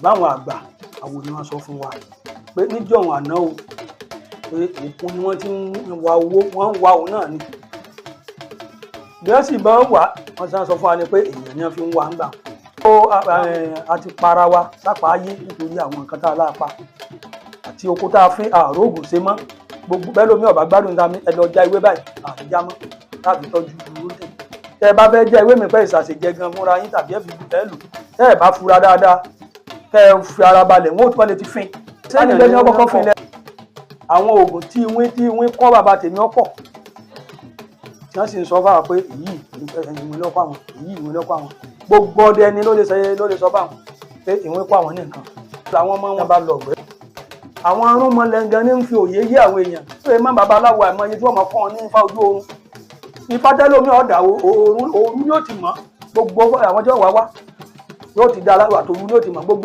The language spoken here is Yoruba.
báwọn àgbà àwọn ni wọ́n sọ fún wa pé níjọ̀hún àná o pé òkun ni wọ́n ti ń wa owó wọ́n ń wa òun náà ni bí wọ́n sì bá wà wọ́n sọ fún wa ni pé èèyàn ni wọ́n fi ń wà ń gbà a ti para wa sápá ayé nítorí àwọn nǹkan tá a láàpá àti oko tá a fi àrògùn ṣe mọ́ gbogbo bẹ́ẹ̀ lómi ọ̀bá gbádùn ta mi ẹ lọ já ewé báyìí àtijọ́ mọ́ tàbí tọ́jú dúró tẹ̀ tẹ́ ẹ bá fẹ́ jẹ́ ewé mi pẹ́ ìsàṣèjẹ gan fúnra yín tàbí ẹ fi ẹ lò tẹ́ ẹ bá fura dáadáa kẹ́ ẹ fi ara balẹ̀ wọ́n ò tún lè ti fin sẹ́ni lẹ́ni ọkọ̀ fin lẹ́ àwọn oògùn tí ìwé kọ́ bàbá tèmi ọ̀pọ̀ tí wọ́n sì ń sọ fáwọn pé èyí ìwé lọ́kọ̀ àwọn èyí ìwé lọ́kọ̀ àwọn gbogbo ọdẹ ẹni ló lè sọ fáwọn pé ìwé kọ́ àwọn ní nǹkan làwọn ọmọ wọn bá lọ ọ̀gbẹ́ àwọn arúnmọlẹ́ngàn ní ń fi òye yé àwọn èèyàn pé má babaláwo àìmọye tí wọ́n mọ̀ fún ọ ní ifá ojú oorun ifá tẹ́lómi ọ̀dà òru yóò ti mọ̀ gbogbo àwọn tí wọ́n wá yóò ti dá aláwọ̀ àtòru yóò ti mọ̀ gbogbo